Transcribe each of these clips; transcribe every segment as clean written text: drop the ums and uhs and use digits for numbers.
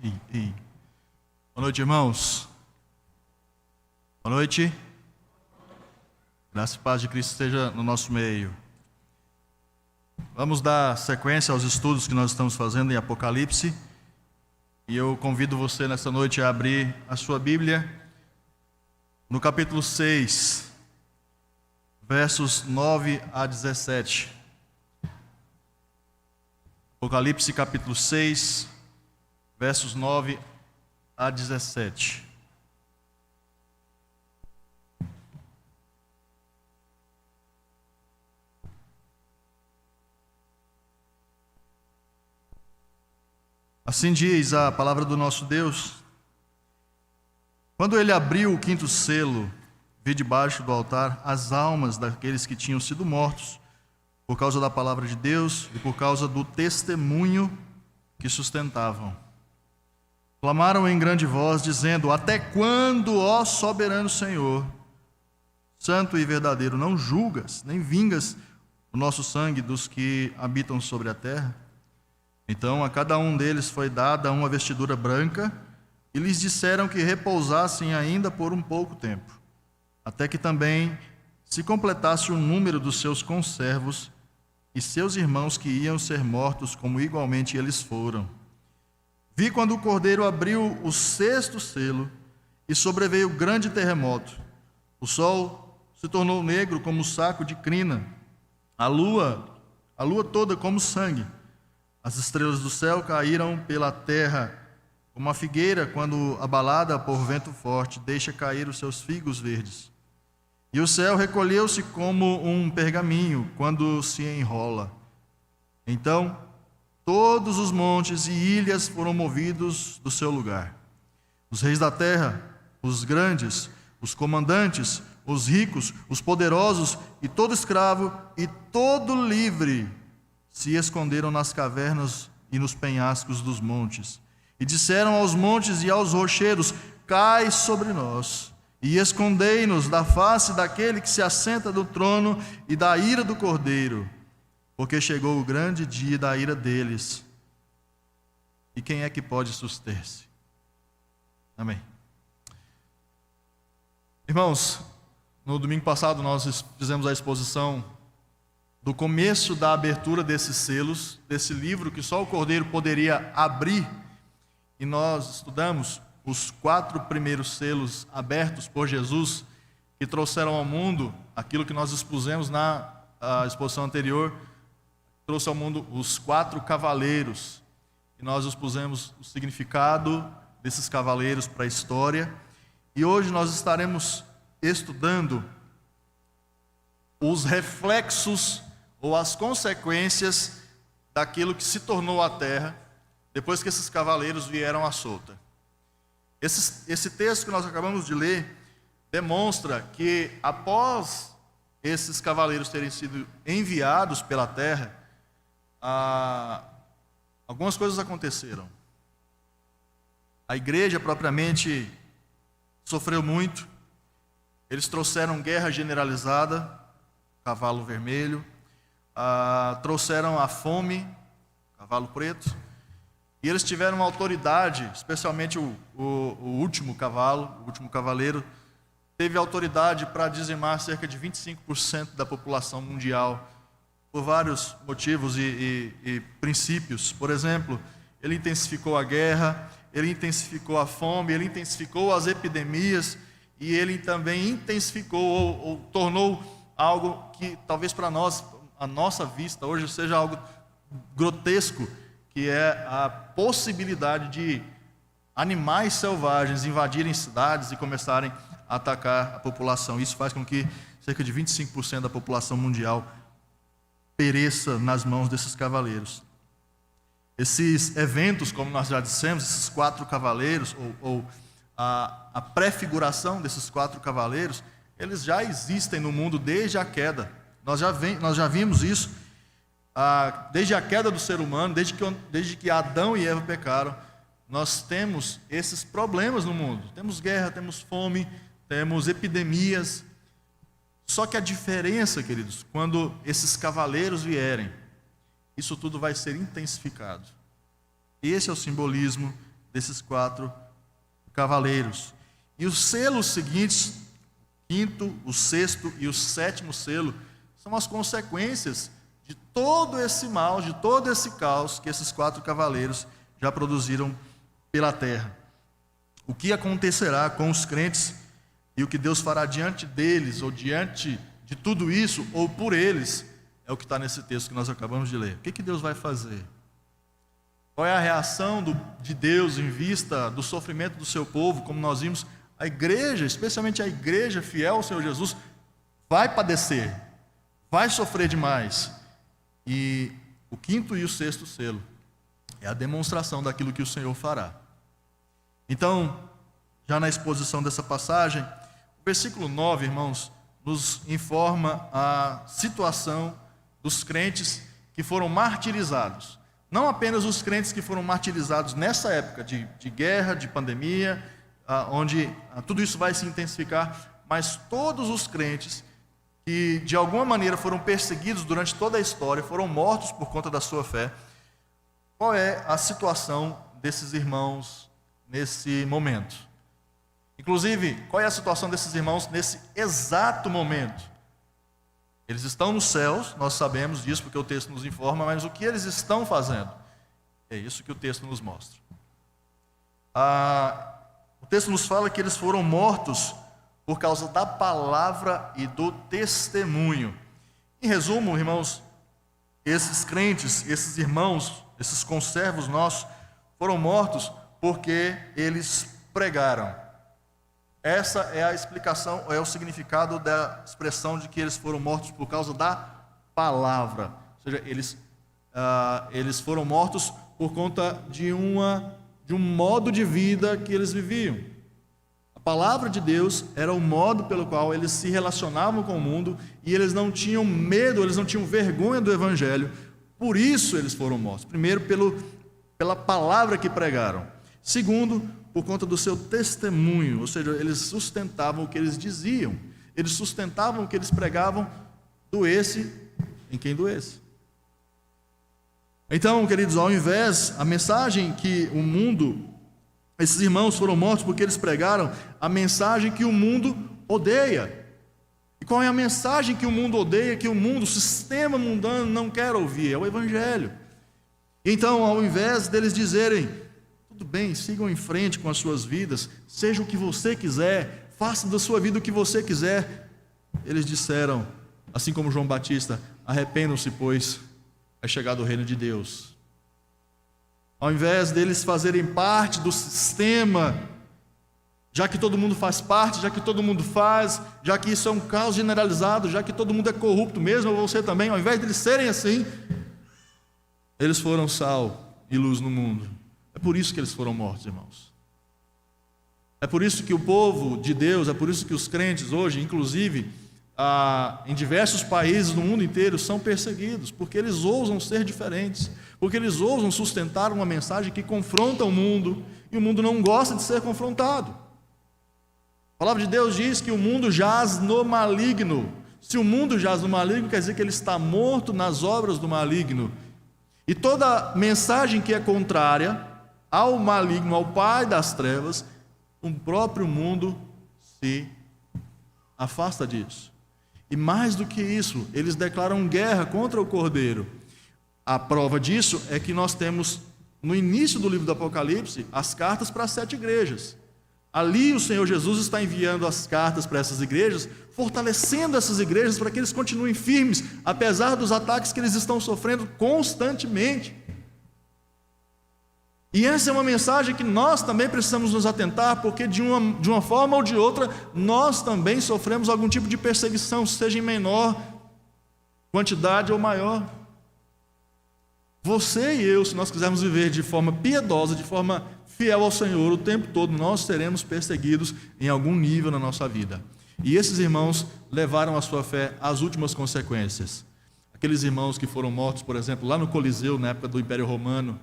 Boa noite, irmãos. Boa noite. Graça e paz de Cristo esteja no nosso meio. Vamos dar sequência aos estudos que nós estamos fazendo em Apocalipse. E eu convido você nessa noite a abrir a sua Bíblia no capítulo 6, versos 9 a 17. Apocalipse capítulo 6, versos 9 a 17. Assim diz a palavra do nosso Deus: quando ele abriu o quinto selo, vi debaixo do altar as almas daqueles que tinham sido mortos por causa da palavra de Deus e por causa do testemunho que sustentavam. Clamaram em grande voz, dizendo: até quando, ó soberano Senhor, santo e verdadeiro, não julgas, nem vingas o nosso sangue dos que habitam sobre a terra? Então a cada um deles foi dada uma vestidura branca, e lhes disseram que repousassem ainda por um pouco tempo, até que também se completasse o número dos seus conservos e seus irmãos que iam ser mortos, como igualmente eles foram. Vi quando o Cordeiro abriu o sexto selo, e sobreveio grande terremoto. O sol se tornou negro como saco de crina, a lua toda como sangue. As estrelas do céu caíram pela terra, como a figueira, quando abalada por vento forte, deixa cair os seus figos verdes. E o céu recolheu-se como um pergaminho, quando se enrola. Então, todos os montes e ilhas foram movidos do seu lugar. Os reis da terra, os grandes, os comandantes, os ricos, os poderosos, e todo escravo e todo livre, se esconderam nas cavernas e nos penhascos dos montes, e disseram aos montes e aos rochedos: cai sobre nós, e escondei-nos da face daquele que se assenta do trono e da ira do Cordeiro, porque chegou o grande dia da ira deles. E quem é que pode suster-se? Amém. Irmãos, no domingo passado nós fizemos a exposição do começo da abertura desses selos, desse livro que só o Cordeiro poderia abrir, e nós estudamos os 4 primeiros selos abertos por Jesus, que trouxeram ao mundo aquilo que nós expusemos na exposição anterior, trouxe ao mundo os 4 cavaleiros, e nós expusemos o significado desses cavaleiros para a história, e hoje nós estaremos estudando os reflexos ou as consequências daquilo que se tornou a terra, depois que esses cavaleiros vieram à solta. Esse texto que nós acabamos de ler demonstra que, após esses cavaleiros terem sido enviados pela terra, algumas coisas aconteceram. A igreja propriamente sofreu muito. Eles trouxeram guerra generalizada, cavalo vermelho, trouxeram a fome, cavalo preto, e eles tiveram uma autoridade, especialmente o último cavaleiro, teve autoridade para dizimar cerca de 25% da população mundial, por vários motivos e princípios. Por exemplo, ele intensificou a guerra, ele intensificou a fome, ele intensificou as epidemias, e ele também intensificou ou tornou algo que talvez para nós, a nossa vista hoje, seja algo grotesco, que é a possibilidade de animais selvagens invadirem cidades e começarem a atacar a população. Isso faz com que cerca de 25% da população mundial pereça nas mãos desses cavaleiros. Esses eventos, como nós já dissemos, esses 4 cavaleiros, ou a prefiguração desses 4 cavaleiros, eles já existem no mundo desde a queda. Nós já vimos isso desde a queda do ser humano, desde que Adão e Eva pecaram. Nós temos esses problemas no mundo. Temos guerra, temos fome, temos epidemias. Só que a diferença, queridos, quando esses cavaleiros vierem, isso tudo vai ser intensificado. Esse é o simbolismo desses 4 cavaleiros. E os selos seguintes, o 5º, o 6º e o 7º selo, são as consequências de todo esse mal, de todo esse caos que esses 4 cavaleiros já produziram pela terra. O que acontecerá com os crentes e o que Deus fará diante deles, ou diante de tudo isso, ou por eles, é o que está nesse texto que nós acabamos de ler. O que Deus vai fazer? Qual é a reação de Deus em vista do sofrimento do seu povo? Como nós vimos, a igreja, especialmente a igreja fiel ao Senhor Jesus, vai padecer, vai sofrer demais. E o 5º e o 6º selo é a demonstração daquilo que o Senhor fará. Então, já na exposição dessa passagem, o versículo 9, irmãos, nos informa a situação dos crentes que foram martirizados. Não apenas os crentes que foram martirizados nessa época de guerra, de pandemia, onde tudo isso vai se intensificar, mas todos os crentes que de alguma maneira foram perseguidos durante toda a história, foram mortos por conta da sua fé. Qual é a situação desses irmãos nesse momento? Inclusive, qual é a situação desses irmãos nesse exato momento? Eles estão nos céus, nós sabemos disso porque o texto nos informa, mas o que eles estão fazendo? É isso que o texto nos mostra. O texto nos fala que eles foram mortos por causa da palavra e do testemunho. Em resumo, irmãos, esses crentes, esses irmãos, esses conservos nossos, foram mortos porque eles pregaram. Essa é a explicação, é o significado da expressão de que eles foram mortos por causa da palavra. Ou seja, eles foram mortos por conta de um modo de vida que eles viviam. A palavra de Deus era o modo pelo qual eles se relacionavam com o mundo e eles não tinham medo, eles não tinham vergonha do Evangelho. Por isso eles foram mortos. Primeiro, pela palavra que pregaram. Segundo, por conta do seu testemunho, ou seja, eles sustentavam o que eles diziam, eles sustentavam o que eles pregavam, doesse em quem doesse. Então, queridos, ao invés, a mensagem que o mundo, esses irmãos foram mortos porque eles pregaram a mensagem que o mundo odeia. E qual é a mensagem que o mundo odeia, que o mundo, o sistema mundano não quer ouvir? É o Evangelho. Então, ao invés deles dizerem, tudo bem, sigam em frente com as suas vidas, seja o que você quiser, faça da sua vida o que você quiser, eles disseram, assim como João Batista, arrependam-se, pois é chegado o reino de Deus. Ao invés deles fazerem parte do sistema, já que todo mundo faz parte, já que todo mundo faz, já que isso é um caos generalizado, já que todo mundo é corrupto mesmo, ou você também, ao invés deles serem assim, eles foram sal e luz no mundo. É por isso que eles foram mortos, irmãos. É por isso que o povo de Deus, é por isso que os crentes hoje, inclusive, em diversos países do mundo inteiro, são perseguidos, porque eles ousam ser diferentes, porque eles ousam sustentar uma mensagem que confronta o mundo, e o mundo não gosta de ser confrontado. A palavra de Deus diz que o mundo jaz no maligno. Se o mundo jaz no maligno, quer dizer que ele está morto nas obras do maligno. E toda mensagem que é contrária ao maligno, ao pai das trevas, o próprio mundo se afasta disso. E mais do que isso, eles declaram guerra contra o Cordeiro. A prova disso é que nós temos, no início do livro do Apocalipse, as cartas para as 7 igrejas. Ali o Senhor Jesus está enviando as cartas para essas igrejas, fortalecendo essas igrejas para que eles continuem firmes, apesar dos ataques que eles estão sofrendo constantemente. E essa é uma mensagem que nós também precisamos nos atentar, porque de uma forma ou de outra, nós também sofremos algum tipo de perseguição, seja em menor quantidade ou maior. Você e eu, se nós quisermos viver de forma piedosa, de forma fiel ao Senhor, o tempo todo nós seremos perseguidos em algum nível na nossa vida. E esses irmãos levaram a sua fé às últimas consequências. Aqueles irmãos que foram mortos, por exemplo, lá no Coliseu, na época do Império Romano,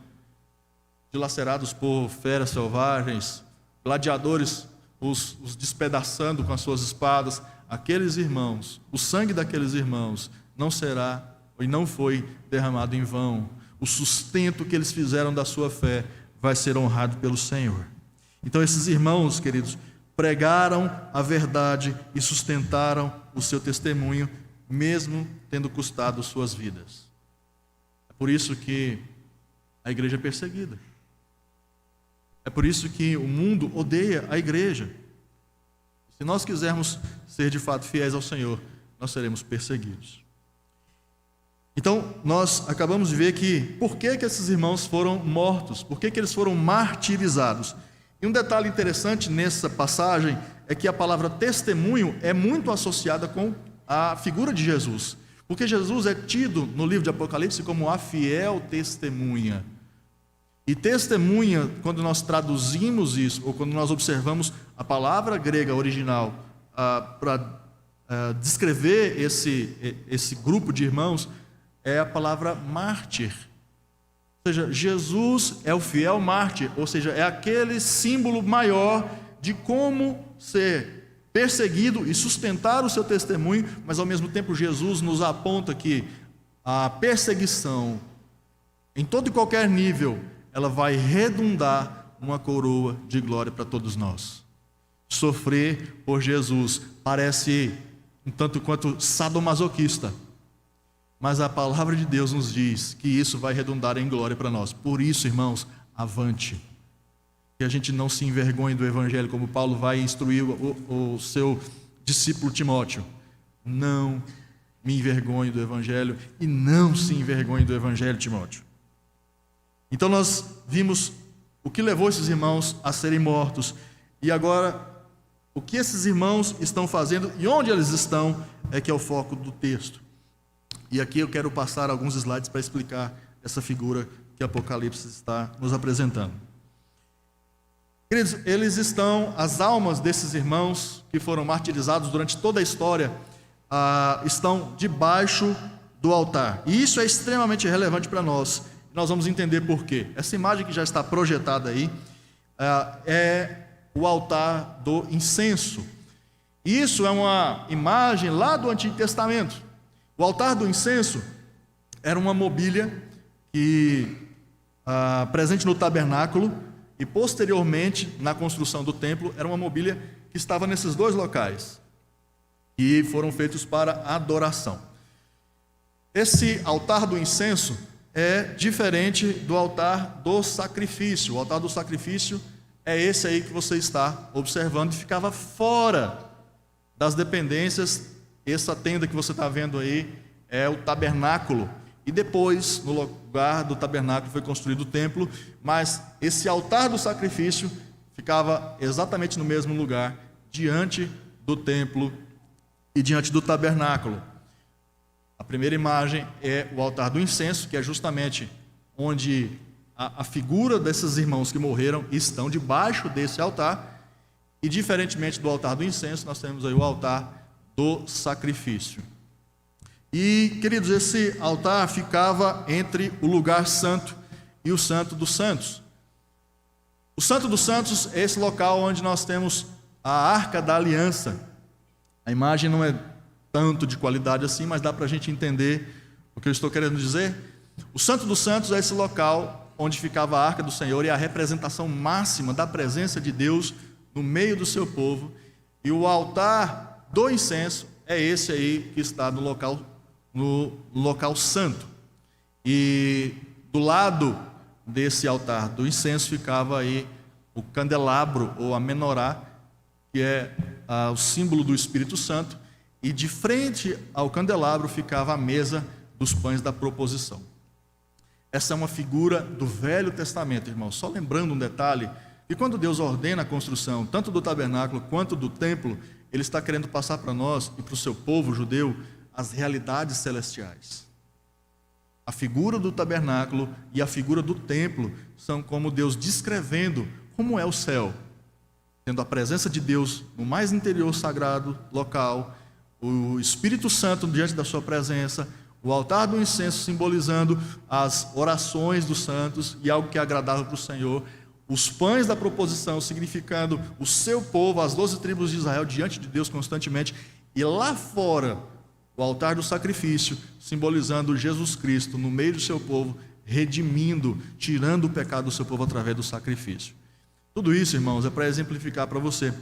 dilacerados por feras selvagens, gladiadores os despedaçando com as suas espadas, aqueles irmãos, o sangue daqueles irmãos não será e não foi derramado em vão. O sustento que eles fizeram da sua fé vai ser honrado pelo Senhor. Então esses irmãos, queridos, pregaram a verdade e sustentaram o seu testemunho, mesmo tendo custado suas vidas. É por isso que a igreja é perseguida. É por isso que o mundo odeia a igreja. Se nós quisermos ser de fato fiéis ao Senhor, nós seremos perseguidos. Então, nós acabamos de ver que por que esses irmãos foram mortos, por que eles foram martirizados. E um detalhe interessante nessa passagem é que a palavra testemunho é muito associada com a figura de Jesus, porque Jesus é tido no livro de Apocalipse como a fiel testemunha. E testemunha, quando nós traduzimos isso, ou quando nós observamos a palavra grega original para descrever esse grupo de irmãos, é a palavra mártir. Ou seja, Jesus é o fiel mártir, ou seja, é aquele símbolo maior de como ser perseguido e sustentar o seu testemunho, mas ao mesmo tempo Jesus nos aponta que a perseguição, em todo e qualquer nível, ela vai redundar uma coroa de glória para todos nós. Sofrer por Jesus parece um tanto quanto sadomasoquista, mas a palavra de Deus nos diz que isso vai redundar em glória para nós. Por isso, irmãos, avante. Que a gente não se envergonhe do Evangelho, como Paulo vai instruir o seu discípulo Timóteo. Não me envergonhe do Evangelho e não se envergonhe do Evangelho, Timóteo. Então nós vimos o que levou esses irmãos a serem mortos. E agora, o que esses irmãos estão fazendo e onde eles estão é que é o foco do texto. E aqui eu quero passar alguns slides para explicar essa figura que Apocalipse está nos apresentando. Queridos, eles estão, as almas desses irmãos que foram martirizados durante toda a história, estão debaixo do altar. E isso é extremamente relevante para nós. Nós vamos entender por quê. Essa imagem que já está projetada aí é o altar do incenso. Isso é uma imagem lá do Antigo Testamento. O altar do incenso era uma mobília que, presente no tabernáculo e posteriormente na construção do templo, era uma mobília que estava nesses dois locais e foram feitos para adoração. Esse altar do incenso é diferente do altar do sacrifício. O altar do sacrifício é esse aí que você está observando, e ficava fora das dependências. Essa tenda que você está vendo aí é o tabernáculo. E depois, no lugar do tabernáculo, foi construído o templo. Mas esse altar do sacrifício ficava exatamente no mesmo lugar, diante do templo e diante do tabernáculo. A primeira imagem é o altar do incenso, que é justamente onde a figura desses irmãos que morreram estão debaixo desse altar. E diferentemente do altar do incenso, nós temos aí o altar do sacrifício. E, queridos, esse altar ficava entre o lugar santo e o santo dos santos. O santo dos santos é esse local onde nós temos a arca da aliança. A imagem não é tanto de qualidade assim, mas dá para a gente entender o que eu estou querendo dizer. O santo dos santos é esse local onde ficava a arca do Senhor e a representação máxima da presença de Deus no meio do seu povo. E o altar do incenso é esse aí que está no local santo. E do lado desse altar do incenso ficava aí o candelabro ou a menorá, que é o símbolo do Espírito Santo, e de frente ao candelabro ficava a mesa dos pães da proposição. Essa é uma figura do Velho Testamento, irmãos. Só lembrando um detalhe, que quando Deus ordena a construção tanto do tabernáculo quanto do templo, Ele está querendo passar para nós e para o seu povo judeu as realidades celestiais. A figura do tabernáculo e a figura do templo são como Deus descrevendo como é o céu, tendo a presença de Deus no mais interior sagrado local, o Espírito Santo diante da sua presença, o altar do incenso simbolizando as orações dos santos e algo que é agradável para o Senhor, os pães da proposição significando o seu povo, as 12 tribos de Israel diante de Deus constantemente, e lá fora o altar do sacrifício simbolizando Jesus Cristo no meio do seu povo, redimindo, tirando o pecado do seu povo através do sacrifício. Tudo isso, irmãos, é para exemplificar para você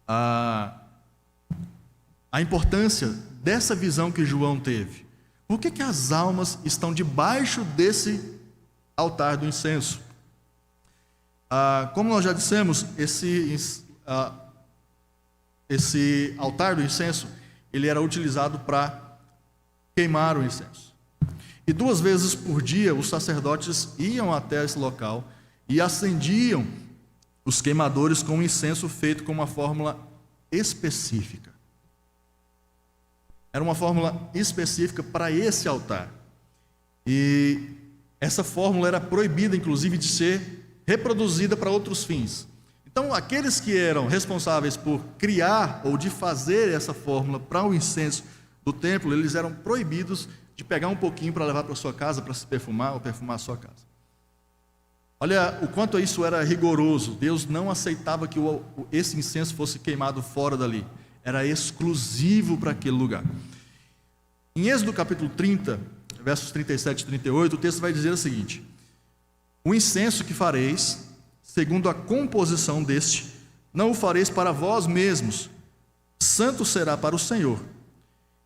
a importância dessa visão que João teve. Por que as almas estão debaixo desse altar do incenso? Como nós já dissemos, esse altar do incenso, ele era utilizado para queimar o incenso. E 2 vezes por dia os sacerdotes iam até esse local e acendiam os queimadores com um incenso feito com uma fórmula específica. Era uma fórmula específica para esse altar. E essa fórmula era proibida, inclusive, de ser reproduzida para outros fins. Então, aqueles que eram responsáveis por criar ou de fazer essa fórmula para o incenso do templo, eles eram proibidos de pegar um pouquinho para levar para sua casa, para se perfumar ou perfumar a sua casa. Olha o quanto isso era rigoroso. Deus não aceitava que esse incenso fosse queimado fora dali. Era exclusivo para aquele lugar. Em Êxodo capítulo 30, versos 37 e 38, o texto vai dizer o seguinte: o incenso que fareis, segundo a composição deste, não o fareis para vós mesmos, santo será para o Senhor.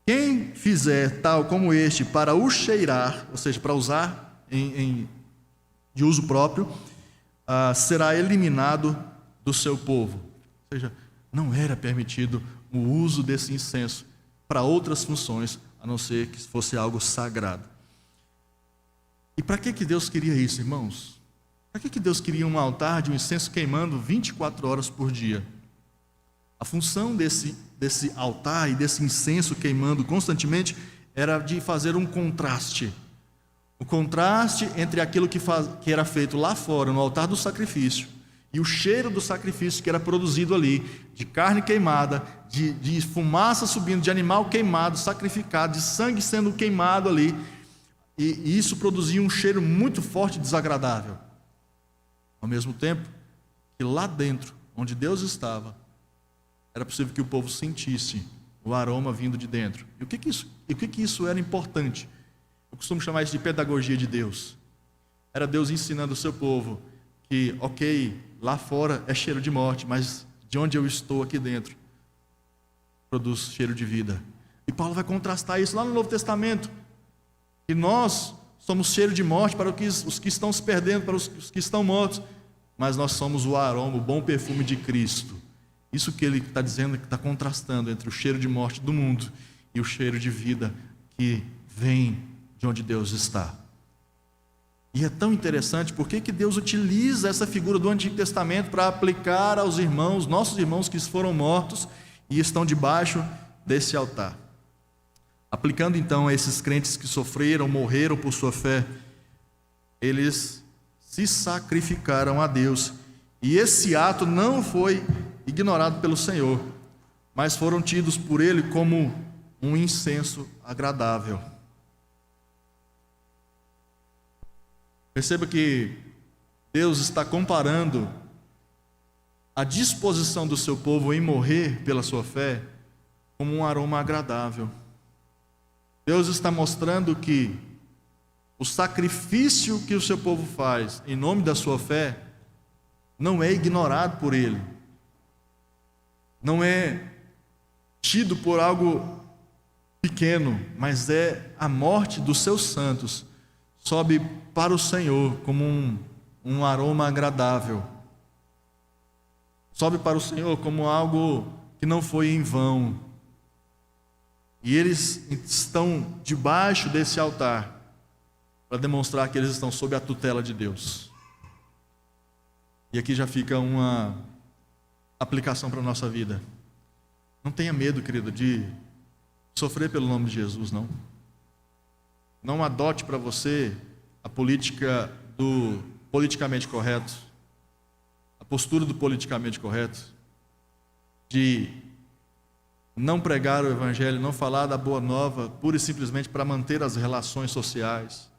Quem fizer tal como este para o cheirar, ou seja, para usar de uso próprio, será eliminado do seu povo. Ou seja, não era permitido o uso desse incenso para outras funções, a não ser que fosse algo sagrado. E para que Deus queria isso, irmãos? Para que Deus queria um altar de um incenso queimando 24 horas por dia? A função desse altar e desse incenso queimando constantemente era de fazer um contraste. O contraste entre aquilo que era feito lá fora, no altar do sacrifício, e o cheiro do sacrifício que era produzido ali, de carne queimada, de fumaça subindo, de animal queimado, sacrificado, de sangue sendo queimado ali. E isso produzia um cheiro muito forte e desagradável. Ao mesmo tempo que lá dentro, onde Deus estava, era possível que o povo sentisse o aroma vindo de dentro. E o que isso era importante? Eu costumo chamar isso de pedagogia de Deus. Era Deus ensinando o seu povo que, ok, lá fora é cheiro de morte, mas de onde eu estou aqui dentro produz cheiro de vida. E Paulo vai contrastar isso lá no Novo Testamento, que nós somos cheiro de morte para os que estão se perdendo, para os que estão mortos, mas nós somos o aroma, o bom perfume de Cristo. Isso que ele está dizendo, que está contrastando entre o cheiro de morte do mundo e o cheiro de vida que vem de onde Deus está. E é tão interessante porque que Deus utiliza essa figura do Antigo Testamento para aplicar aos irmãos, nossos irmãos que foram mortos e estão debaixo desse altar. Aplicando então a esses crentes que sofreram, morreram por sua fé, eles se sacrificaram a Deus. E esse ato não foi ignorado pelo Senhor, mas foram tidos por Ele como um incenso agradável. Perceba que Deus está comparando a disposição do seu povo em morrer pela sua fé como um aroma agradável. Deus está mostrando que o sacrifício que o seu povo faz em nome da sua fé não é ignorado por Ele, não é tido por algo pequeno, mas é a morte dos seus santos, sobe para o Senhor como um aroma agradável, sobe para o Senhor como algo que não foi em vão. E eles estão debaixo desse altar para demonstrar que eles estão sob a tutela de Deus. E aqui já fica uma aplicação para a nossa vida. Não tenha medo, querido, de sofrer pelo nome de Jesus, não. Não adote para você a política do politicamente correto, a postura do politicamente correto, de não pregar o Evangelho, não falar da boa nova, pura e simplesmente para manter as relações sociais.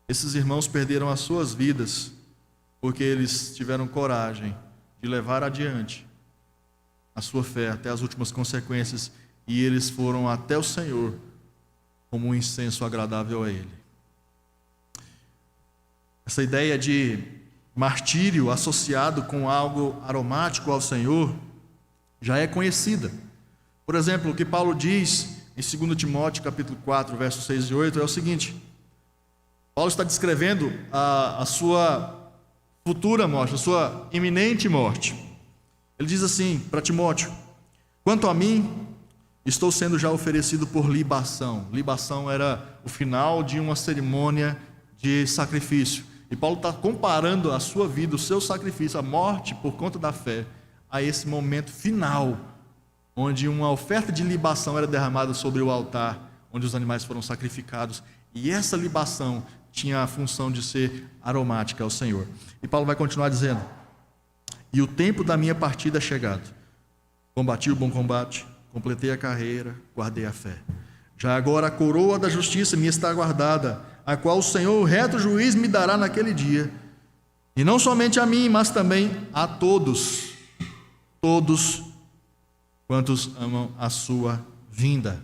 Esses irmãos perderam as suas vidas porque eles tiveram coragem de levar adiante a sua fé até as últimas consequências, e eles foram até o Senhor como um incenso agradável a Ele. Essa ideia de martírio associado com algo aromático ao Senhor já é conhecida. Por exemplo, o que Paulo diz em 2 Timóteo capítulo 4, versos 6 e 8 é o seguinte: Paulo está descrevendo a sua futura morte, a sua iminente morte. Ele diz assim para Timóteo: quanto a mim, estou sendo já oferecido por libação. Libação era o final de uma cerimônia de sacrifício. E Paulo está comparando a sua vida, o seu sacrifício, a morte por conta da fé, a esse momento final, onde uma oferta de libação era derramada sobre o altar, onde os animais foram sacrificados. E essa libação tinha a função de ser aromática ao Senhor. E Paulo vai continuar dizendo: e o tempo da minha partida é chegado. Combati o bom combate, completei a carreira, guardei a fé. Já agora a coroa da justiça me está guardada, a qual o Senhor, o reto juiz, me dará naquele dia. E não somente a mim, mas também a todos quantos amam a sua vinda.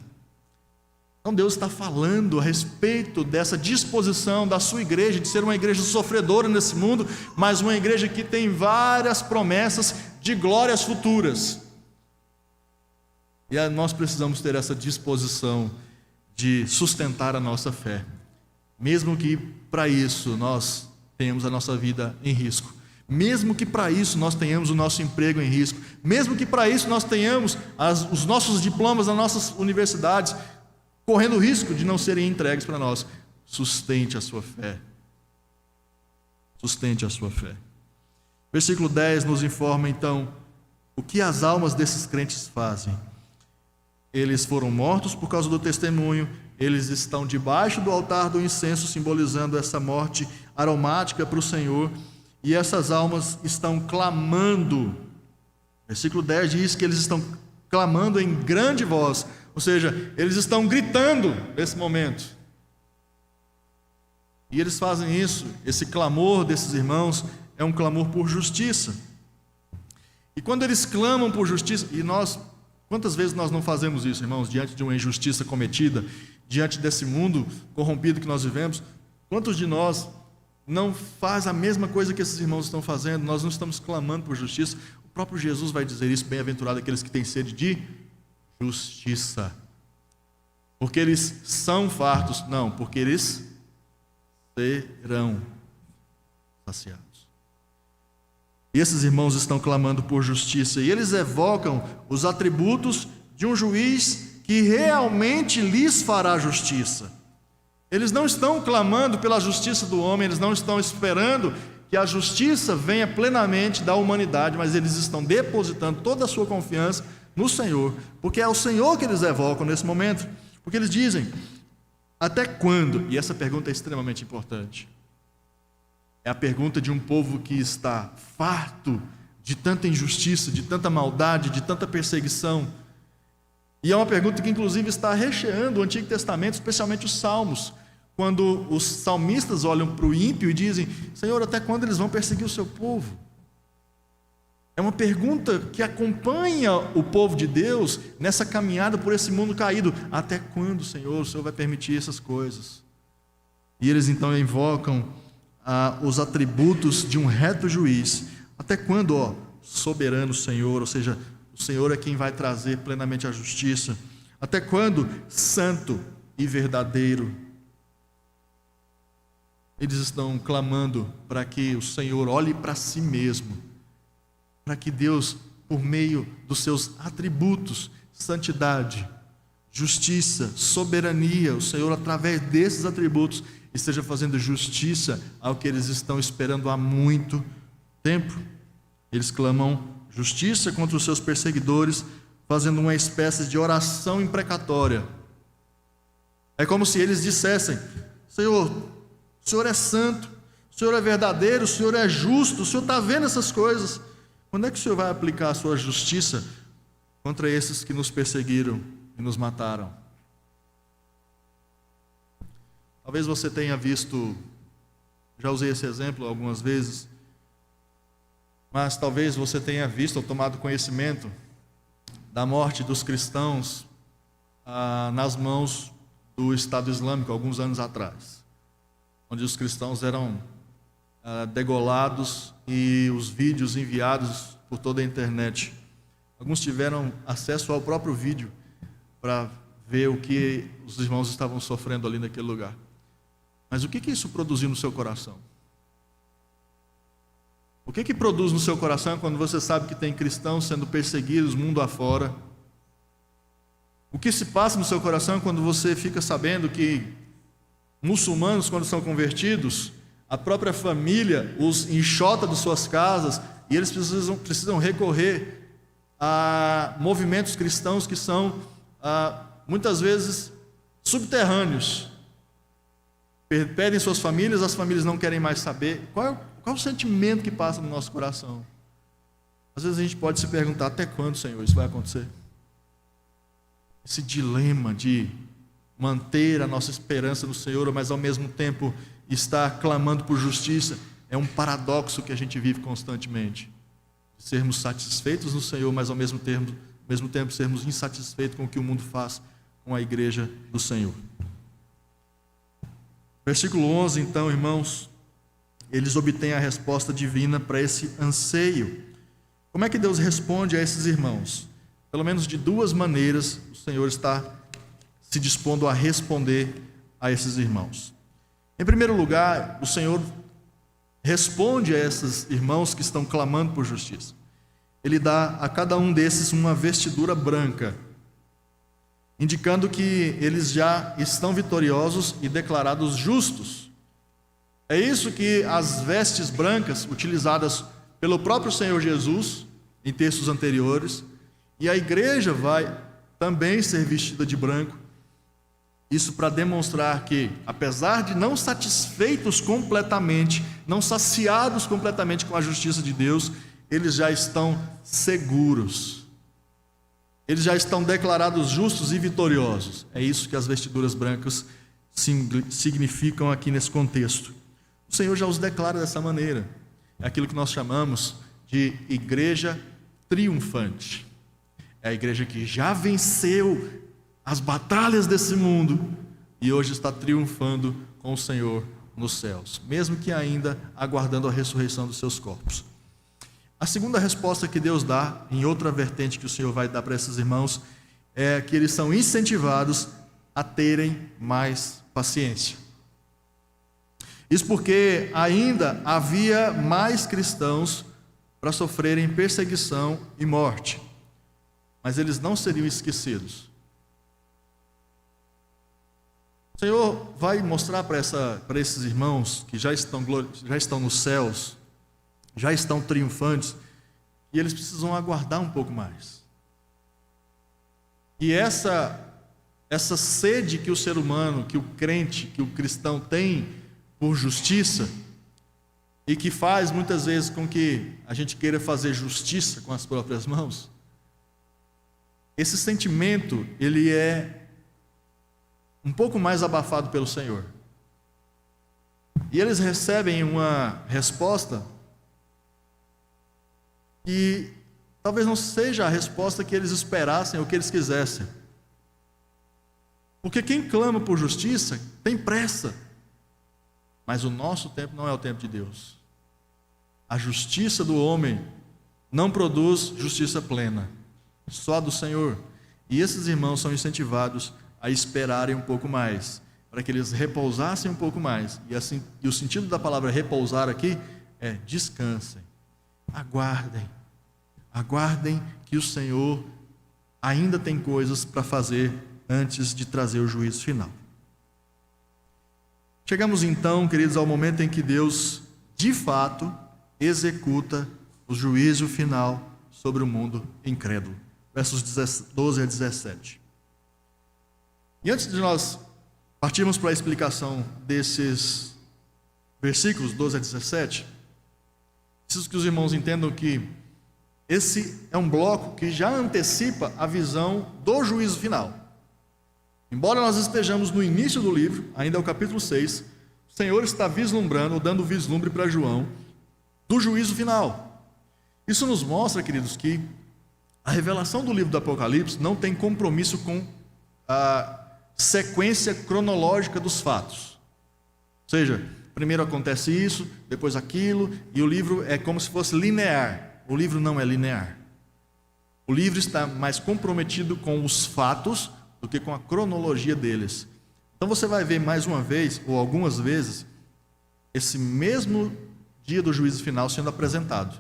Então Deus está falando a respeito dessa disposição da sua igreja, de ser uma igreja sofredora nesse mundo, mas uma igreja que tem várias promessas de glórias futuras. E nós precisamos ter essa disposição de sustentar a nossa fé, mesmo que para isso nós tenhamos a nossa vida em risco, mesmo que para isso nós tenhamos o nosso emprego em risco, mesmo que para isso nós tenhamos os nossos diplomas nas nossas universidades correndo o risco de não serem entregues para nós. Sustente a sua fé. Sustente a sua fé. Versículo 10 nos informa então o que as almas desses crentes fazem. Eles foram mortos por causa do testemunho, eles estão debaixo do altar do incenso, simbolizando essa morte aromática para o Senhor, e essas almas estão clamando. Versículo 10 diz que eles estão clamando em grande voz, ou seja, eles estão gritando nesse momento. E eles fazem isso, esse clamor desses irmãos é um clamor por justiça. E quando eles clamam por justiça, e nós, quantas vezes nós não fazemos isso, irmãos, diante de uma injustiça cometida, diante desse mundo corrompido que nós vivemos, quantos de nós não faz a mesma coisa que esses irmãos estão fazendo? Nós não estamos clamando por justiça. O próprio Jesus vai dizer isso: bem-aventurado aqueles que têm sede de justiça, porque eles são fartos, não, porque eles serão saciados. E esses irmãos estão clamando por justiça, e eles evocam os atributos de um juiz que realmente lhes fará justiça. Eles não estão clamando pela justiça do homem, eles não estão esperando que a justiça venha plenamente da humanidade, mas eles estão depositando toda a sua confiança no Senhor, porque é o Senhor que eles evocam nesse momento, porque eles dizem: até quando? E essa pergunta é extremamente importante. É a pergunta de um povo que está farto de tanta injustiça, de tanta maldade, de tanta perseguição. E é uma pergunta que inclusive está recheando o Antigo Testamento, especialmente os Salmos, quando os salmistas olham para o ímpio e dizem: Senhor, até quando eles vão perseguir o seu povo? É uma pergunta que acompanha o povo de Deus nessa caminhada por esse mundo caído. Até quando, Senhor, o Senhor vai permitir essas coisas? E eles então invocam os atributos de um reto juiz. Até quando, ó, soberano Senhor, ou seja, o Senhor é quem vai trazer plenamente a justiça. Até quando, santo e verdadeiro? Eles estão clamando para que o Senhor olhe para si mesmo, para que Deus, por meio dos seus atributos, santidade, justiça, soberania, o Senhor, através desses atributos, esteja fazendo justiça ao que eles estão esperando há muito tempo. Eles clamam justiça contra os seus perseguidores, fazendo uma espécie de oração imprecatória. É como se eles dissessem: Senhor, o Senhor é santo, o Senhor é verdadeiro, o Senhor é justo, o Senhor está vendo essas coisas. Quando é que o Senhor vai aplicar a sua justiça contra esses que nos perseguiram e nos mataram? Talvez você tenha visto, já usei esse exemplo algumas vezes, mas talvez você tenha visto ou tomado conhecimento da morte dos cristãos nas mãos do Estado Islâmico, alguns anos atrás, onde os cristãos eram degolados e os vídeos enviados por toda a internet. Alguns tiveram acesso ao próprio vídeo para ver o que os irmãos estavam sofrendo ali naquele lugar. Mas o que isso produziu no seu coração? O que produz no seu coração quando você sabe que tem cristãos sendo perseguidos mundo afora? O que se passa no seu coração quando você fica sabendo que muçulmanos, quando são convertidos, a própria família os enxota de suas casas e eles precisam recorrer a movimentos cristãos que são, muitas vezes, subterrâneos. Perdem suas famílias, as famílias não querem mais saber. Qual é o sentimento que passa no nosso coração? Às vezes a gente pode se perguntar, até quando, Senhor, isso vai acontecer? Esse dilema de manter a nossa esperança no Senhor, mas ao mesmo tempo estar clamando por justiça, é um paradoxo que a gente vive constantemente. Sermos satisfeitos no Senhor, mas ao mesmo tempo sermos insatisfeitos com o que o mundo faz com a igreja do Senhor. Versículo 11, então, irmãos, eles obtêm a resposta divina para esse anseio. Como é que Deus responde a esses irmãos? Pelo menos de duas maneiras o Senhor está se dispondo a responder a esses irmãos. Em primeiro lugar, o Senhor responde a esses irmãos que estão clamando por justiça. Ele dá a cada um desses uma vestidura branca, indicando que eles já estão vitoriosos e declarados justos. É isso que as vestes brancas utilizadas pelo próprio Senhor Jesus em textos anteriores, e a igreja vai também ser vestida de branco. Isso para demonstrar que, apesar de não satisfeitos completamente, não saciados completamente com a justiça de Deus, eles já estão seguros. Eles já estão declarados justos e vitoriosos. É isso que as vestiduras brancas significam aqui nesse contexto. O Senhor já os declara dessa maneira. É aquilo que nós chamamos de igreja triunfante. É a igreja que já venceu as batalhas desse mundo e hoje está triunfando com o Senhor nos céus, mesmo que ainda aguardando a ressurreição dos seus corpos. A segunda resposta que Deus dá, em outra vertente que o Senhor vai dar para esses irmãos, é que eles são incentivados a terem mais paciência. Isso porque ainda havia mais cristãos para sofrerem perseguição e morte, mas eles não seriam esquecidos. O Senhor vai mostrar para esses irmãos que já estão nos céus, já estão triunfantes, e eles precisam aguardar um pouco mais. E essa sede que o ser humano, que o crente, que o cristão tem por justiça, e que faz muitas vezes com que a gente queira fazer justiça com as próprias mãos, esse sentimento, ele é um pouco mais abafado pelo Senhor. E eles recebem uma resposta que talvez não seja a resposta que eles esperassem ou que eles quisessem. Porque quem clama por justiça tem pressa. Mas o nosso tempo não é o tempo de Deus. A justiça do homem não produz justiça plena, só a do Senhor. E esses irmãos são incentivados a esperarem um pouco mais, para que eles repousassem um pouco mais. E o sentido da palavra repousar aqui é descansem, aguardem que o Senhor ainda tem coisas para fazer antes de trazer o juízo final. Chegamos então, queridos, ao momento em que Deus, de fato, executa o juízo final sobre o mundo incrédulo. Versos 12 a 17. E antes de nós partirmos para a explicação desses versículos 12 a 17, preciso que os irmãos entendam que esse é um bloco que já antecipa a visão do juízo final. Embora nós estejamos no início do livro, ainda é o capítulo 6, o Senhor está vislumbrando, ou dando vislumbre para João, do juízo final. Isso nos mostra, queridos, que a revelação do livro do Apocalipse não tem compromisso com a sequência cronológica dos fatos. Ou seja, primeiro acontece isso, depois aquilo, e o livro é como se fosse linear. O livro não é linear. O livro está mais comprometido com os fatos do que com a cronologia deles. Então você vai ver mais uma vez, ou algumas vezes, esse mesmo dia do juízo final sendo apresentado.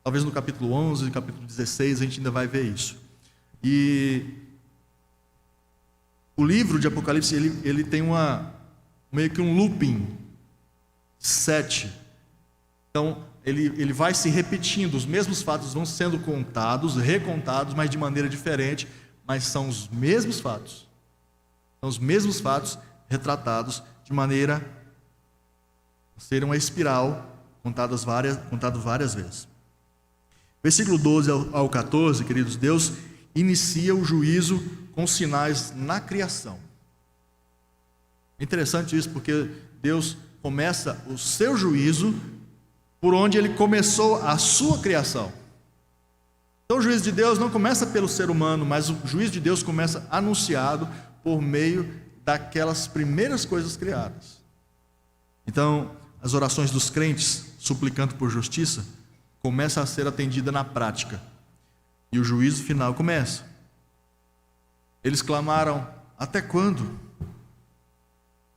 Talvez no capítulo 11, no capítulo 16, a gente ainda vai ver isso. E o livro de Apocalipse, ele tem meio que um looping 7. Então, ele vai se repetindo, os mesmos fatos vão sendo contados, recontados, mas de maneira diferente, mas são os mesmos fatos. São os mesmos fatos retratados de maneira a ser uma espiral contado várias vezes. Versículo 12 ao 14, queridos, Deus inicia o juízo com sinais na criação. É interessante isso, porque Deus começa o seu juízo por onde ele começou a sua criação. Então o juízo de Deus não começa pelo ser humano, mas o juízo de Deus começa anunciado por meio daquelas primeiras coisas criadas. Então, as orações dos crentes, suplicando por justiça, começam a ser atendida na prática. E o juízo final começa. Eles clamaram, até quando?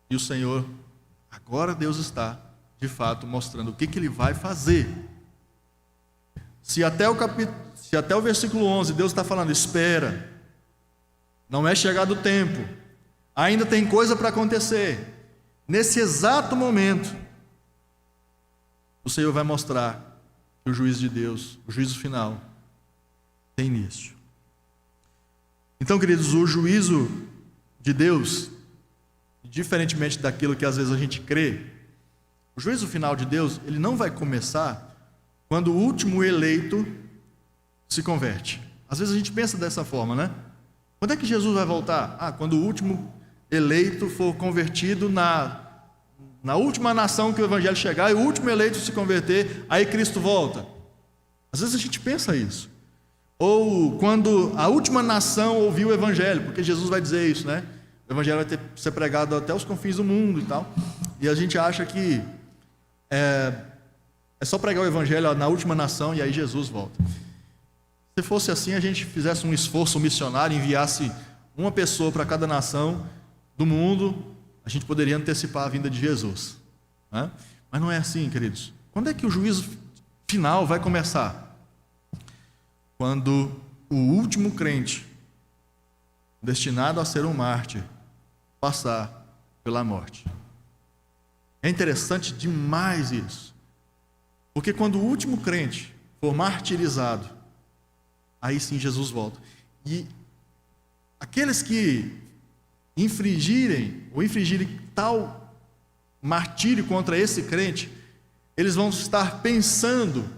E o Senhor, agora Deus está, de fato, mostrando o que Ele vai fazer. Se até o versículo 11, Deus está falando, espera, não é chegado o tempo, ainda tem coisa para acontecer. Nesse exato momento, o Senhor vai mostrar que o juízo de Deus, o juízo final, tem início. Então, queridos, o juízo de Deus, diferentemente daquilo que às vezes a gente crê, o juízo final de Deus, ele não vai começar quando o último eleito se converte. Às vezes a gente pensa dessa forma, né? Quando é que Jesus vai voltar? Quando o último eleito for convertido na última nação que o evangelho chegar, e o último eleito se converter, aí Cristo volta. Às vezes a gente pensa isso. Ou quando a última nação ouvir o evangelho, porque Jesus vai dizer isso, né? O evangelho vai ser pregado até os confins do mundo e tal. E a gente acha que é só pregar o evangelho na última nação e aí Jesus volta. Se fosse assim, a gente fizesse um esforço missionário, enviasse uma pessoa para cada nação do mundo, a gente poderia antecipar a vinda de Jesus, né? Mas não é assim, queridos. Quando é que o juízo final vai começar? Quando o último crente, destinado a ser um mártir, passar pela morte. É interessante demais isso, porque quando o último crente for martirizado, aí sim Jesus volta. E aqueles que infringirem tal martírio contra esse crente, eles vão estar pensando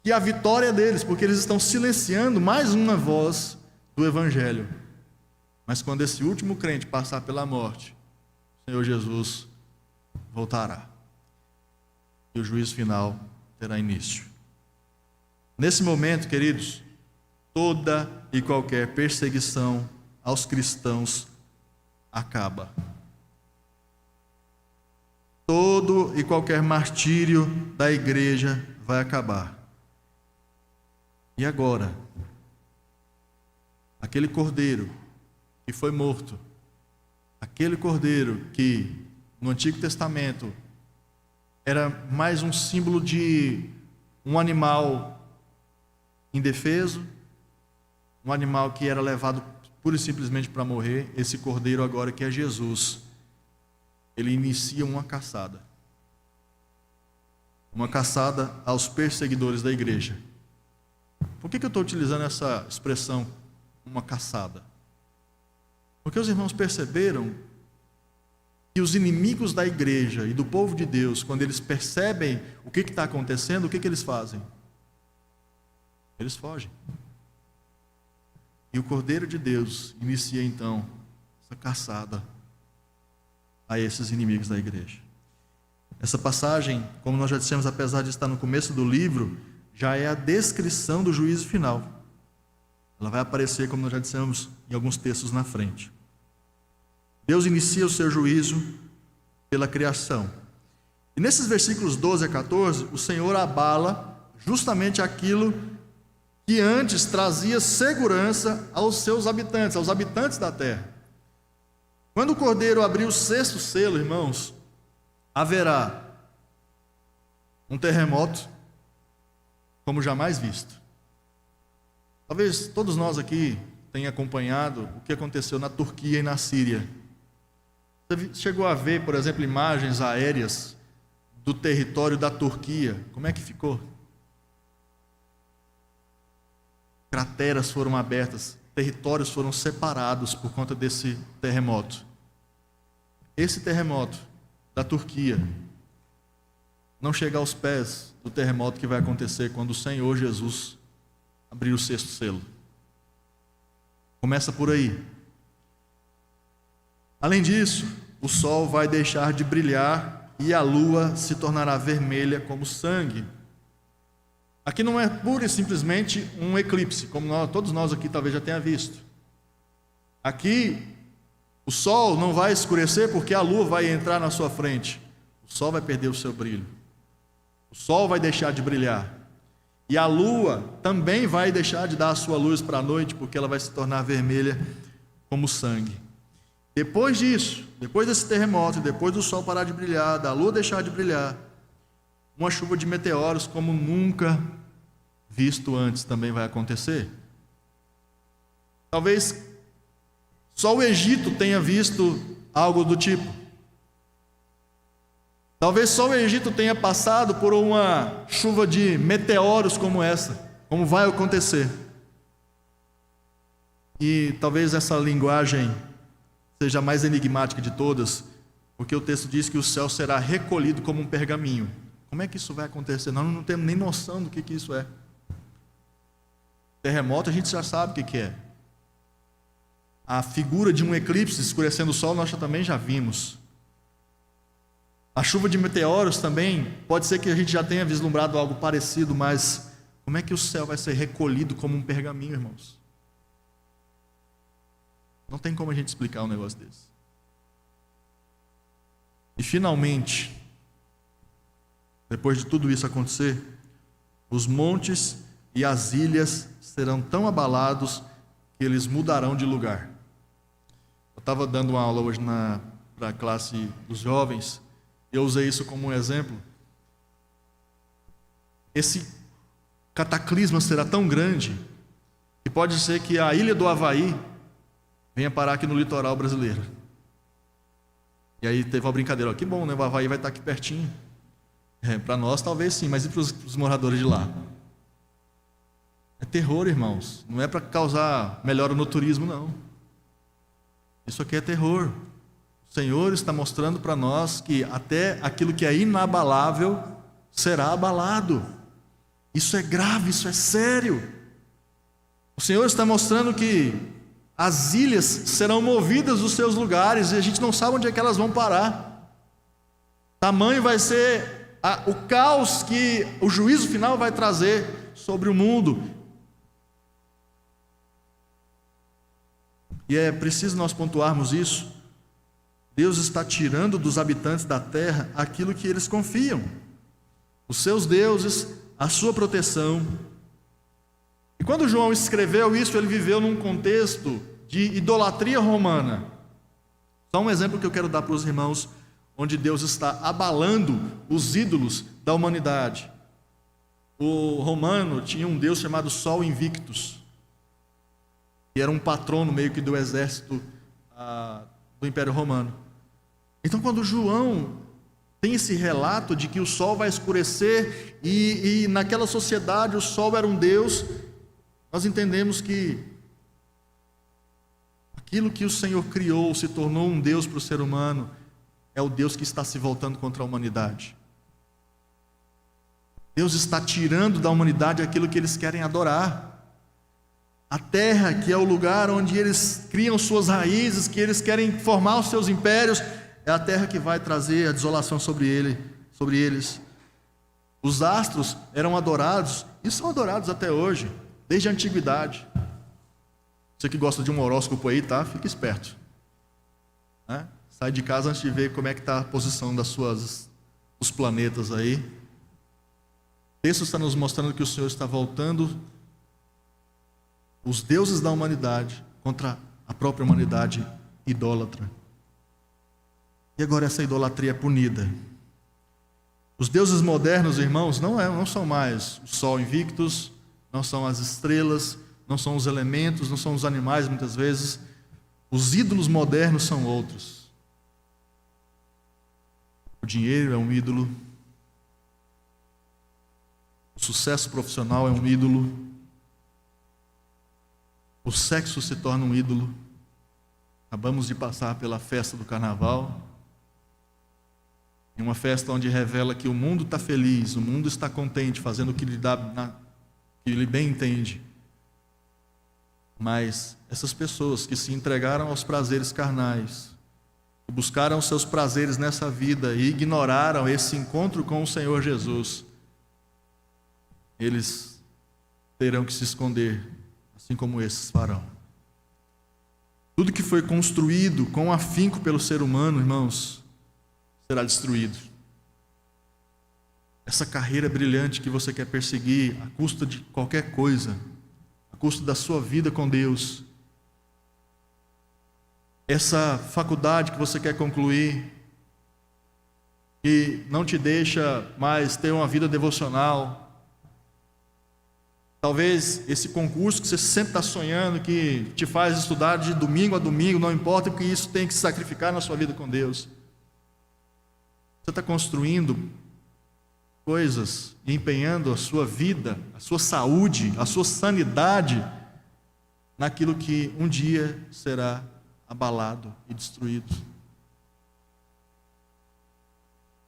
que a vitória é deles, porque eles estão silenciando mais uma voz do evangelho. Mas quando esse último crente passar pela morte, o Senhor Jesus voltará. E o juízo final terá início. Nesse momento, queridos, toda e qualquer perseguição aos cristãos acaba. Todo e qualquer martírio da igreja vai acabar. E agora, aquele cordeiro que foi morto, aquele cordeiro que no Antigo Testamento era mais um símbolo de um animal indefeso, um animal que era levado pura e simplesmente para morrer, esse cordeiro agora que é Jesus, ele inicia uma caçada aos perseguidores da igreja. Por que eu estou utilizando essa expressão, uma caçada? Porque os irmãos perceberam que os inimigos da igreja e do povo de Deus, quando eles percebem o que está acontecendo, o que eles fazem? Eles fogem. E o Cordeiro de Deus inicia então essa caçada a esses inimigos da igreja. Essa passagem, como nós já dissemos, apesar de estar no começo do livro, já é a descrição do juízo final. Ela vai aparecer, como nós já dissemos, em alguns textos na frente. Deus inicia o seu juízo pela criação. E nesses versículos 12 a 14, o Senhor abala justamente aquilo que antes trazia segurança aos seus habitantes, aos habitantes da terra. Quando o Cordeiro abrir o sexto selo, irmãos, haverá um terremoto como jamais visto. Talvez todos nós aqui tenham acompanhado o que aconteceu na Turquia e na Síria. Você chegou a ver, por exemplo, imagens aéreas do território da Turquia? Como é que ficou? Crateras foram abertas, territórios foram separados por conta desse terremoto. Esse terremoto da Turquia não chega aos pés do terremoto que vai acontecer quando o Senhor Jesus abrir o sexto selo. Começa por aí. Além disso, o sol vai deixar de brilhar e a lua se tornará vermelha como sangue. Aqui não é pura e simplesmente um eclipse, como todos nós aqui talvez já tenha visto. Aqui, o sol não vai escurecer porque a lua vai entrar na sua frente. O sol vai perder o seu brilho. O sol vai deixar de brilhar. E a lua também vai deixar de dar a sua luz para a noite, porque ela vai se tornar vermelha como sangue. Depois disso, depois desse terremoto, depois do sol parar de brilhar, da lua deixar de brilhar, uma chuva de meteoros como nunca visto antes também vai acontecer. Talvez só o Egito tenha visto algo do tipo. Talvez só o Egito tenha passado por uma chuva de meteoros como essa, como vai acontecer. E talvez essa linguagem seja a mais enigmática de todas, porque o texto diz que o céu será recolhido como um pergaminho. Como é que isso vai acontecer? Nós não temos nem noção do que isso é. Terremoto a gente já sabe o que é. A figura de um eclipse escurecendo o sol nós também já vimos. A chuva de meteoros também, pode ser que a gente já tenha vislumbrado algo parecido, mas como é que o céu vai ser recolhido como um pergaminho, irmãos? Não tem como a gente explicar um negócio desse. E finalmente, depois de tudo isso acontecer, os montes e as ilhas serão tão abalados que eles mudarão de lugar. Eu estava dando uma aula hoje para a classe dos jovens, e eu usei isso como um exemplo. Esse cataclisma será tão grande que pode ser que a ilha do Havaí venha parar aqui no litoral brasileiro. E aí teve uma brincadeira, ó, que bom, né? O Havaí vai estar aqui pertinho. Para nós talvez sim, mas e para os moradores de lá? É terror, irmãos. Não é para causar melhora no turismo, não. Isso aqui é terror. O Senhor está mostrando para nós que até aquilo que é inabalável será abalado. Isso é grave, isso é sério. O Senhor está mostrando que as ilhas serão movidas dos seus lugares e a gente não sabe onde é que elas vão parar. Tamanho vai ser o caos que o juízo final vai trazer sobre o mundo. E é preciso nós pontuarmos isso. Deus está tirando dos habitantes da terra aquilo que eles confiam, os seus deuses, a sua proteção. E quando João escreveu isso, ele viveu num contexto de idolatria romana. Só um exemplo que eu quero dar para os irmãos, onde Deus está abalando os ídolos da humanidade. O romano tinha um deus chamado Sol Invictus, que era um patrono meio que do exército do Império Romano. Então, quando João tem esse relato de que o sol vai escurecer e naquela sociedade o sol era um deus, nós entendemos que aquilo que o Senhor criou se tornou um deus para o ser humano, é o Deus que está se voltando contra a humanidade. Deus está tirando da humanidade aquilo que eles querem adorar. A terra, que é o lugar onde eles criam suas raízes, que eles querem formar os seus impérios, é a terra que vai trazer a desolação sobre eles. Os astros eram adorados e são adorados até hoje, desde a antiguidade. Você que gosta de um horóscopo aí, tá? Fica esperto, né? Sai de casa antes de ver como é que está a posição dos os planetas aí. O texto está nos mostrando que o Senhor está voltando os deuses da humanidade contra a própria humanidade idólatra. E agora essa idolatria é punida. Os deuses modernos, irmãos, não são mais o Sol Invictus, não são as estrelas, não são os elementos, não são os animais, muitas vezes. Os ídolos modernos são outros. O dinheiro é um ídolo. O sucesso profissional é um ídolo. O sexo se torna um ídolo. Acabamos de passar pela festa do carnaval. Em uma festa onde revela que o mundo está feliz, o mundo está contente, fazendo o que ele bem entende. Mas essas pessoas que se entregaram aos prazeres carnais, que buscaram os seus prazeres nessa vida e ignoraram esse encontro com o Senhor Jesus, eles terão que se esconder, assim como esses farão. Tudo que foi construído com afinco pelo ser humano, irmãos, será destruído. Essa carreira brilhante que você quer perseguir à custa de qualquer coisa, à custa da sua vida com Deus, essa faculdade que você quer concluir, que não te deixa mais ter uma vida devocional, talvez esse concurso que você sempre está sonhando, que te faz estudar de domingo a domingo, não importa o que isso tem que sacrificar na sua vida com Deus. Você está construindo coisas e empenhando a sua vida, a sua saúde, a sua sanidade naquilo que um dia será abalado e destruído.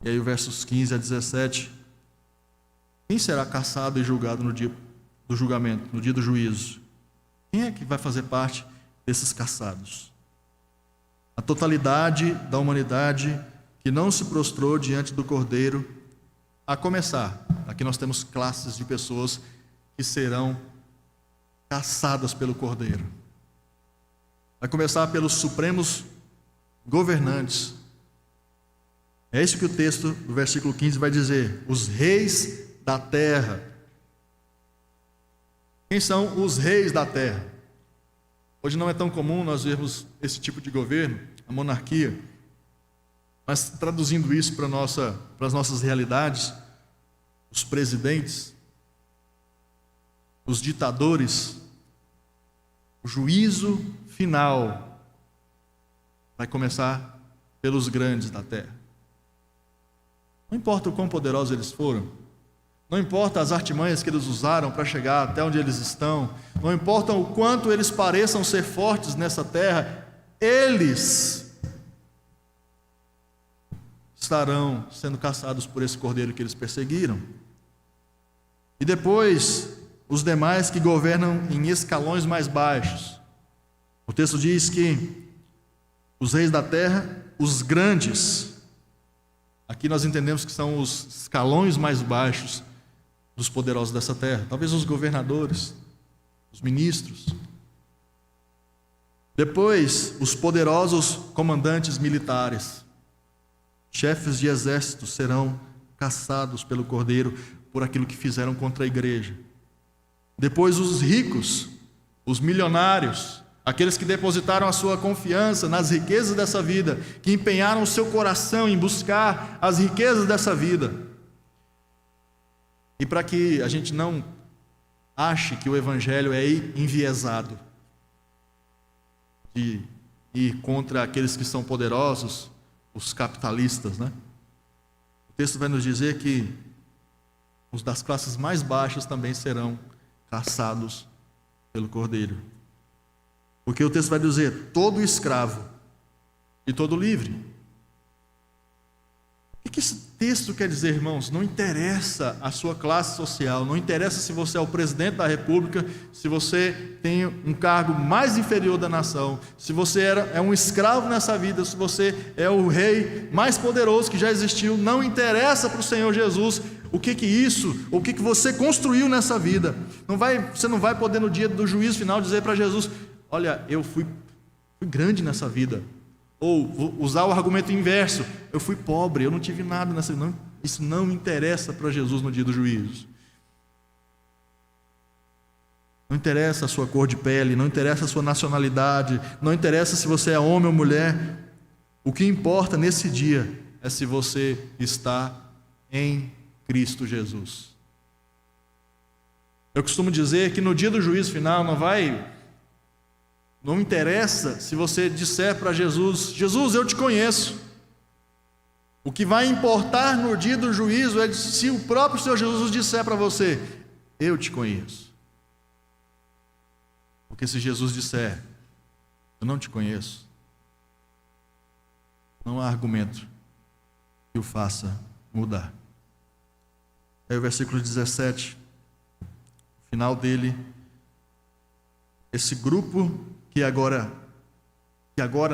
E aí, os versos 15 a 17: quem será caçado e julgado no dia do julgamento, no dia do juízo? Quem é que vai fazer parte desses caçados? A totalidade da humanidade que não se prostrou diante do Cordeiro, a começar, aqui nós temos classes de pessoas que serão caçadas pelo Cordeiro. Vai começar pelos supremos governantes. É isso que o texto do versículo 15 vai dizer: os reis da terra. Quem são os reis da terra? Hoje não é tão comum nós vermos esse tipo de governo, a monarquia. Mas traduzindo isso para as nossas realidades, os presidentes, os ditadores, o juízo final vai começar pelos grandes da terra. Não importa o quão poderosos eles foram, não importa as artimanhas que eles usaram para chegar até onde eles estão, não importa o quanto eles pareçam ser fortes nessa terra, eles estarão sendo caçados por esse cordeiro que eles perseguiram. E depois, os demais que governam em escalões mais baixos. O texto diz que os reis da terra, os grandes, aqui nós entendemos que são os escalões mais baixos dos poderosos dessa terra, talvez os governadores, os ministros. Depois, os poderosos comandantes militares, chefes de exército, serão caçados pelo Cordeiro por aquilo que fizeram contra a igreja. Depois, os ricos, os milionários, aqueles que depositaram a sua confiança nas riquezas dessa vida, que empenharam o seu coração em buscar as riquezas dessa vida. E para que a gente não ache que o evangelho é enviesado de ir contra aqueles que são poderosos, os capitalistas, né? O texto vai nos dizer que os das classes mais baixas também serão caçados pelo Cordeiro. Porque o texto vai dizer: todo escravo e todo livre. O que esse texto quer dizer, irmãos? Não interessa a sua classe social, não interessa se você é o presidente da república, se você tem um cargo mais inferior da nação, se você é um escravo nessa vida, se você é o rei mais poderoso que já existiu, não interessa para o Senhor Jesus o que você construiu nessa vida. Você não vai poder no dia do juízo final dizer para Jesus: olha, eu fui grande nessa vida. Ou usar o argumento inverso: eu fui pobre, eu não tive nada nessa vida. Não, Isso não interessa para Jesus no dia do juízo. Não interessa a sua cor de pele, não interessa a sua nacionalidade, não interessa se você é homem ou mulher. O que importa nesse dia é se você está em Cristo Jesus. Eu costumo dizer que no dia do juízo final não interessa se você disser para Jesus: Jesus, eu te conheço. O que vai importar no dia do juízo é se o próprio Senhor Jesus disser para você: eu te conheço. Porque se Jesus disser: eu não te conheço, não há argumento que o faça mudar. Aí o versículo 17, no final dele, esse grupo que agora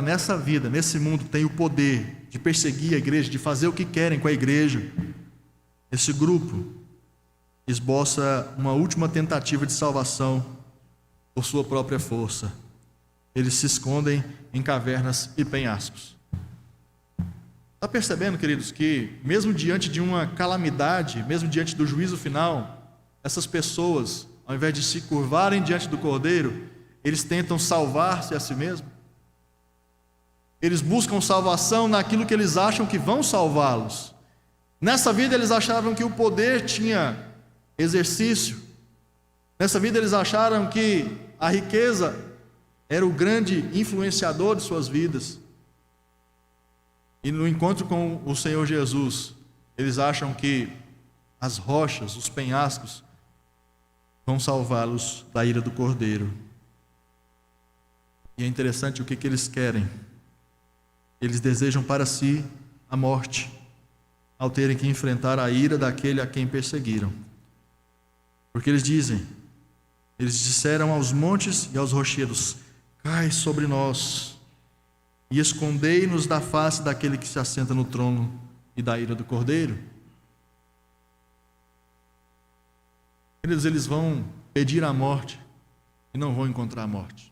nessa vida, nesse mundo, tem o poder de perseguir a igreja, de fazer o que querem com a igreja, esse grupo esboça uma última tentativa de salvação por sua própria força. Eles se escondem em cavernas e penhascos. Está percebendo, queridos, que mesmo diante de uma calamidade, mesmo diante do juízo final, essas pessoas, ao invés de se curvarem diante do Cordeiro, eles tentam salvar-se a si mesmos? Eles buscam salvação naquilo que eles acham que vão salvá-los. Nessa vida eles achavam que o poder tinha exercício. Nessa vida eles acharam que a riqueza era o grande influenciador de suas vidas. E no encontro com o Senhor Jesus, eles acham que as rochas, os penhascos, vão salvá-los da ira do Cordeiro. E é interessante o que eles querem. Eles desejam para si a morte, ao terem que enfrentar a ira daquele a quem perseguiram. Porque eles disseram aos montes e aos rochedos: cai sobre nós e escondei-nos da face daquele que se assenta no trono e da ira do Cordeiro. Eles vão pedir a morte e não vão encontrar a morte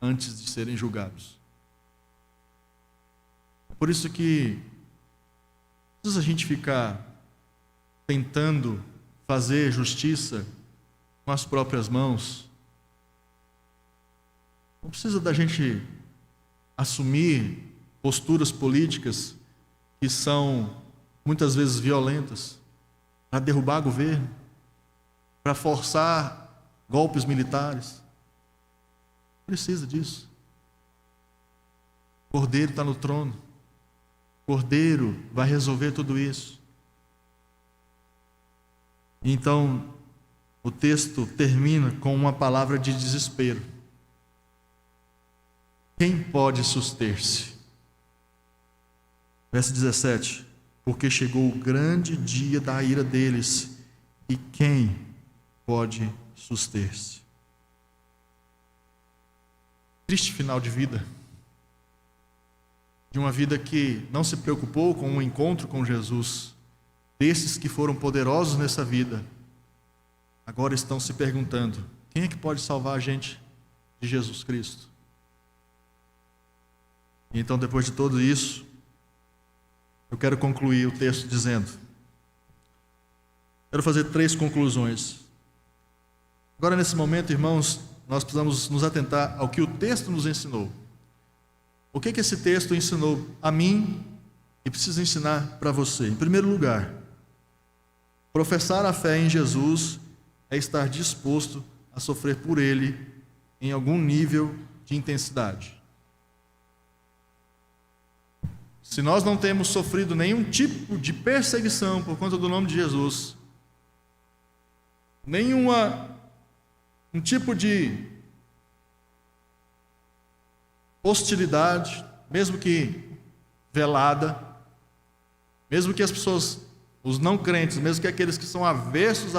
antes de serem julgados. Por isso que não precisa a gente ficar tentando fazer justiça com as próprias mãos. Não precisa da gente assumir posturas políticas que são muitas vezes violentas para derrubar governo, para forçar golpes militares. Não precisa disso. O Cordeiro está no trono. O Cordeiro vai resolver tudo isso. Então, o texto termina com uma palavra de desespero. Quem pode suster-se? Verso 17. Porque chegou o grande dia da ira deles, e quem pode suster-se? Triste final de vida. De uma vida que não se preocupou com um encontro com Jesus. Desses que foram poderosos nessa vida, agora estão se perguntando: quem é que pode salvar a gente de Jesus Cristo? E então, depois de tudo isso, eu quero concluir o texto dizendo: quero fazer 3 conclusões. Agora, nesse momento, irmãos, nós precisamos nos atentar ao que o texto nos ensinou. O que esse texto ensinou a mim e precisa ensinar para você? Em primeiro lugar, professar a fé em Jesus é estar disposto a sofrer por Ele em algum nível de intensidade. Se nós não temos sofrido nenhum tipo de perseguição por conta do nome de Jesus, um tipo de hostilidade, mesmo que velada, mesmo que as pessoas, os não crentes, mesmo que aqueles que são avessos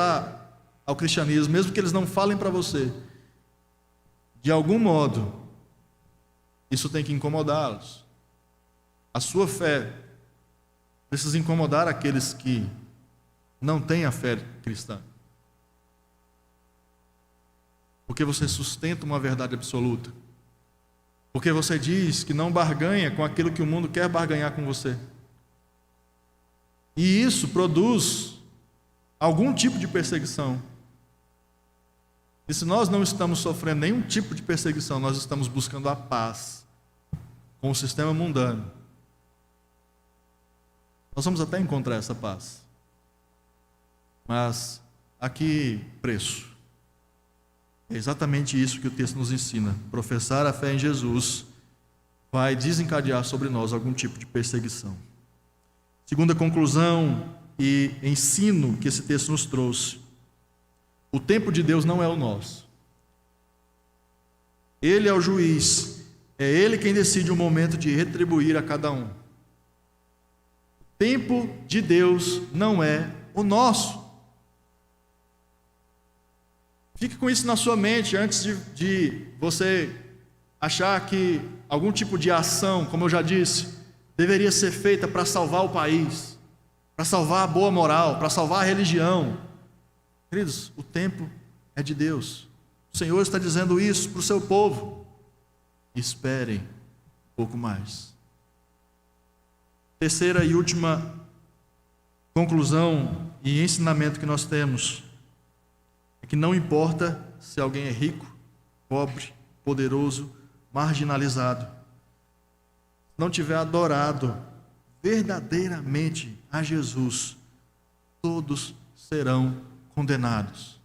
ao cristianismo, mesmo que eles não falem para você, de algum modo, isso tem que incomodá-los. A sua fé precisa incomodar aqueles que não têm a fé cristã. Porque você sustenta uma verdade absoluta. Porque você diz que não barganha com aquilo que o mundo quer barganhar com você. E isso produz algum tipo de perseguição. E se nós não estamos sofrendo nenhum tipo de perseguição, nós estamos buscando a paz com o sistema mundano, nós vamos até encontrar essa paz. Mas a que preço? É exatamente isso que o texto nos ensina. Professar a fé em Jesus vai desencadear sobre nós algum tipo de perseguição. Segunda conclusão e ensino que esse texto nos trouxe: o tempo de Deus não é o nosso. Ele é o juiz, é Ele quem decide o momento de retribuir a cada um. O tempo de Deus não é o nosso. Fique com isso na sua mente antes de você achar que algum tipo de ação, como eu já disse, deveria ser feita para salvar o país, para salvar a boa moral, para salvar a religião. Queridos, o tempo é de Deus. O Senhor está dizendo isso para o seu povo. Esperem um pouco mais. Terceira e última conclusão e ensinamento que nós temos é que não importa se alguém é rico, pobre, poderoso, marginalizado, não tiver adorado verdadeiramente a Jesus, todos serão condenados.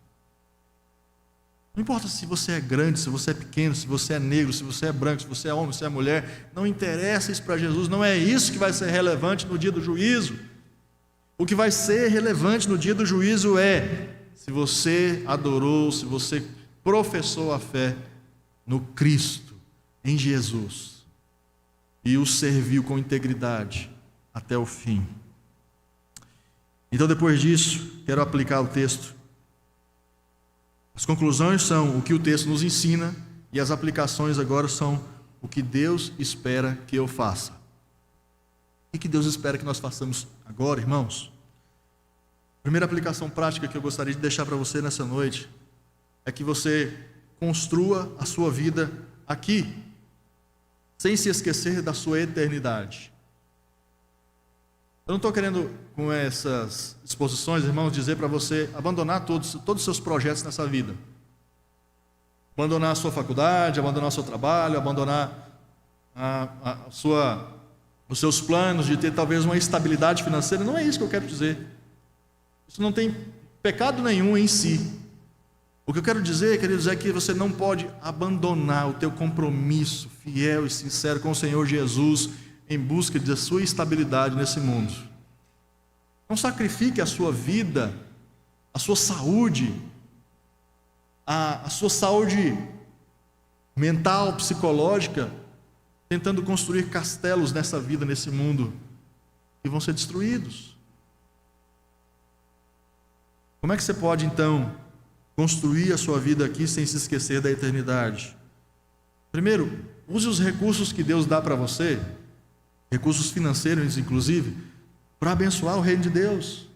Não importa se você é grande, se você é pequeno, se você é negro, se você é branco, se você é homem, se você é mulher, não interessa isso para Jesus, não é isso que vai ser relevante no dia do juízo. O que vai ser relevante no dia do juízo é se você adorou, se você professou a fé no Cristo, em Jesus, e o serviu com integridade até o fim. Então, depois disso, quero aplicar o texto. As conclusões são o que o texto nos ensina, e as aplicações agora são o que Deus espera que eu faça. O que Deus espera que nós façamos agora, irmãos? A primeira aplicação prática que eu gostaria de deixar para você nessa noite é que você construa a sua vida aqui, sem se esquecer da sua eternidade. Eu não estou querendo, com essas exposições, irmãos, dizer para você abandonar todos os seus projetos nessa vida. Abandonar a sua faculdade, abandonar o seu trabalho, abandonar os seus planos de ter talvez uma estabilidade financeira. Não é isso que eu quero dizer. Isso não tem pecado nenhum em si. O que eu quero dizer, queridos, é que você não pode abandonar o teu compromisso fiel e sincero com o Senhor Jesus em busca da sua estabilidade nesse mundo. Não sacrifique a sua vida, a sua saúde, a sua saúde mental, psicológica, tentando construir castelos nessa vida, nesse mundo, que vão ser destruídos. Como é que você pode, então, construir a sua vida aqui sem se esquecer da eternidade? Primeiro, use os recursos que Deus dá para você, recursos financeiros inclusive, para abençoar o reino de Deus.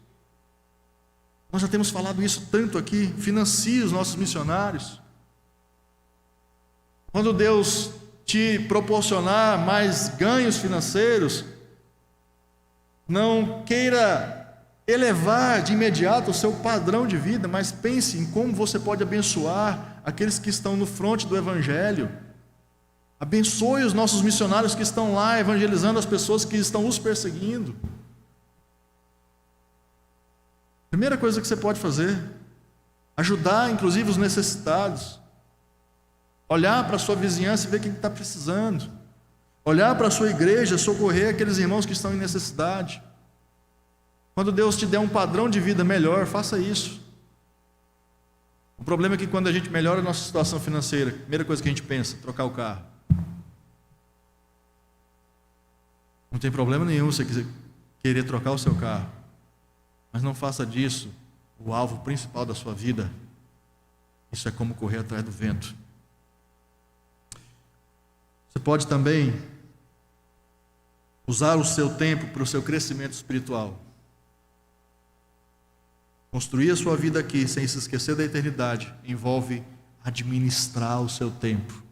Nós já temos falado isso tanto aqui. Financie os nossos missionários. Quando Deus te proporcionar mais ganhos financeiros, não queira elevar de imediato o seu padrão de vida, mas pense em como você pode abençoar aqueles que estão no fronte do Evangelho. Abençoe os nossos missionários que estão lá evangelizando as pessoas que estão os perseguindo. Primeira coisa que você pode fazer, ajudar inclusive os necessitados. Olhar para a sua vizinhança e ver quem está precisando. Olhar para a sua igreja, socorrer aqueles irmãos que estão em necessidade. Quando Deus te der um padrão de vida melhor, faça isso. O problema é que quando a gente melhora a nossa situação financeira, a primeira coisa que a gente pensa, trocar o carro. Não tem problema nenhum você querer trocar o seu carro, mas não faça disso o alvo principal da sua vida. Isso é como correr atrás do vento. Você pode também usar o seu tempo para o seu crescimento espiritual. Construir a sua vida aqui sem se esquecer da eternidade envolve administrar o seu tempo.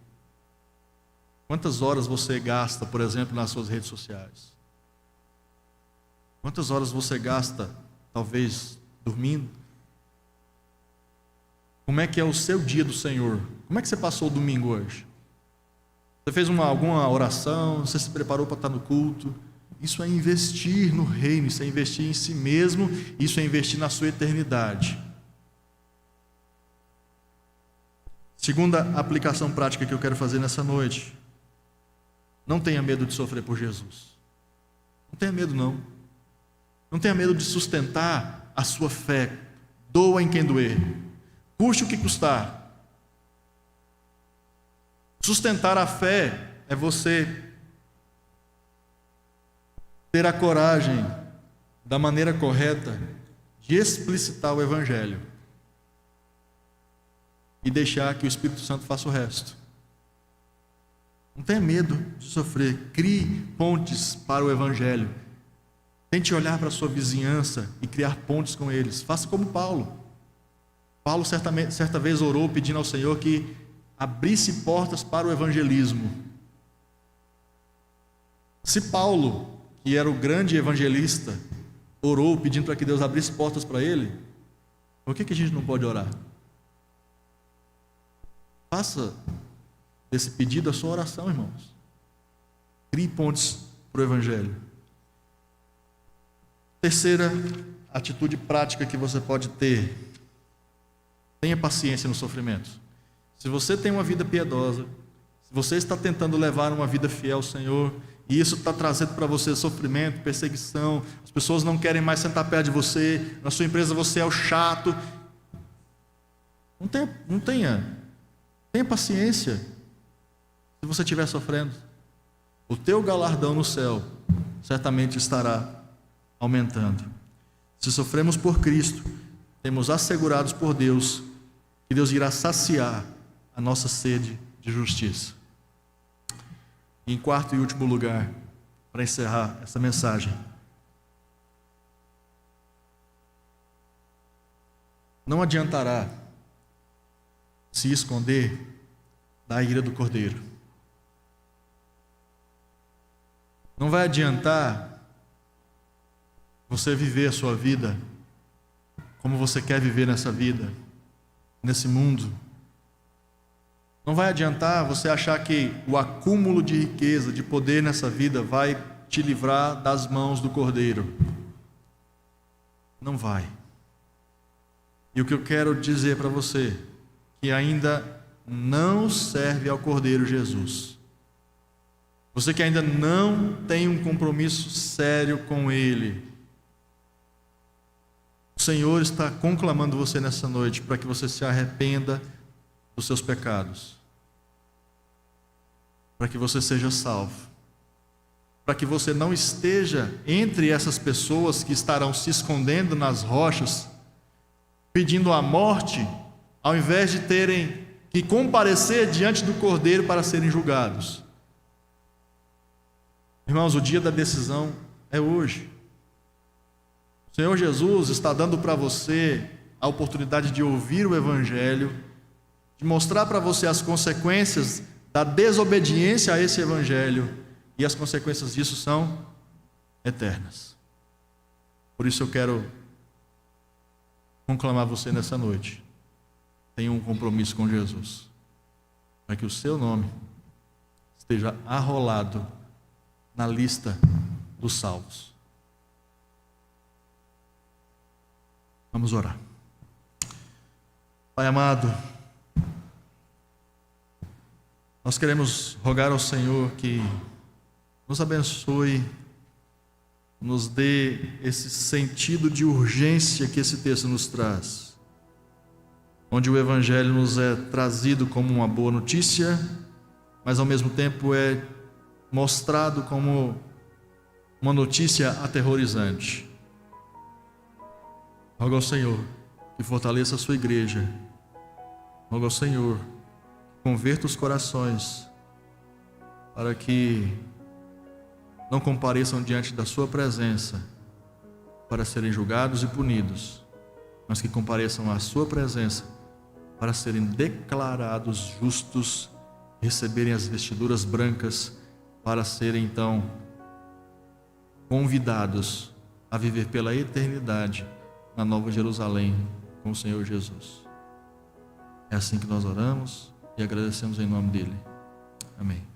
Quantas horas você gasta, por exemplo, nas suas redes sociais? Quantas horas você gasta, talvez, dormindo? Como é que é o seu dia do Senhor? Como é que você passou o domingo hoje? Você fez alguma oração? Você se preparou para estar no culto? Isso é investir no reino, isso é investir em si mesmo, isso é investir na sua eternidade. Segunda aplicação prática que eu quero fazer nessa noite: não tenha medo de sofrer por Jesus. Não tenha medo, não. Não tenha medo de sustentar a sua fé. Doa em quem doer, custe o que custar. Sustentar a fé é você ter a coragem, da maneira correta, de explicitar o Evangelho e deixar que o Espírito Santo faça o resto. Não tenha medo de sofrer. Crie pontes para o Evangelho. Tente olhar para a sua vizinhança e criar pontes com eles. Faça como Paulo. Paulo certa vez orou pedindo ao Senhor que abrisse portas para o evangelismo. Se Paulo, que era o grande evangelista, orou pedindo para que Deus abrisse portas para ele, por que a gente não pode orar? Faça desse pedido a sua oração, irmãos. Crie pontes para o evangelho. Terceira atitude prática que você pode ter: tenha paciência no sofrimento. Se você tem uma vida piedosa, se você está tentando levar uma vida fiel ao Senhor, e isso está trazendo para você sofrimento, perseguição, as pessoas não querem mais sentar perto de você, na sua empresa você é o chato, tenha paciência. Se você estiver sofrendo, o teu galardão no céu certamente estará aumentando. Se sofremos por Cristo, temos assegurados por Deus que Deus irá saciar a nossa sede de justiça. E em quarto e último lugar, para encerrar essa mensagem, não adiantará se esconder da ira do Cordeiro. Não vai adiantar você viver a sua vida como você quer viver nessa vida, nesse mundo. Não vai adiantar você achar que o acúmulo de riqueza, de poder nessa vida vai te livrar das mãos do Cordeiro. Não vai. E o que eu quero dizer para você, que ainda não serve ao Cordeiro Jesus, você que ainda não tem um compromisso sério com Ele, o Senhor está conclamando você nessa noite para que você se arrependa dos seus pecados, para que você seja salvo, para que você não esteja entre essas pessoas que estarão se escondendo nas rochas, pedindo a morte, ao invés de terem que comparecer diante do Cordeiro para serem julgados. Irmãos, o dia da decisão é hoje. O Senhor Jesus está dando para você a oportunidade de ouvir o Evangelho, de mostrar para você as consequências da desobediência a esse Evangelho, e as consequências disso são eternas. Por isso eu quero conclamar você nessa noite: tenha um compromisso com Jesus, para que o seu nome esteja arrolado na lista dos salvos. Vamos orar. Pai amado, nós queremos rogar ao Senhor que nos abençoe, nos dê esse sentido de urgência que esse texto nos traz, onde o Evangelho nos é trazido como uma boa notícia, mas ao mesmo tempo é mostrado como uma notícia aterrorizante. Rogo ao Senhor que fortaleça a sua igreja. Rogo ao Senhor que converta os corações, para que não compareçam diante da sua presença para serem julgados e punidos, mas que compareçam à sua presença para serem declarados justos, receberem as vestiduras brancas, para serem então convidados a viver pela eternidade na Nova Jerusalém com o Senhor Jesus. É assim que nós oramos e agradecemos em nome dele. Amém.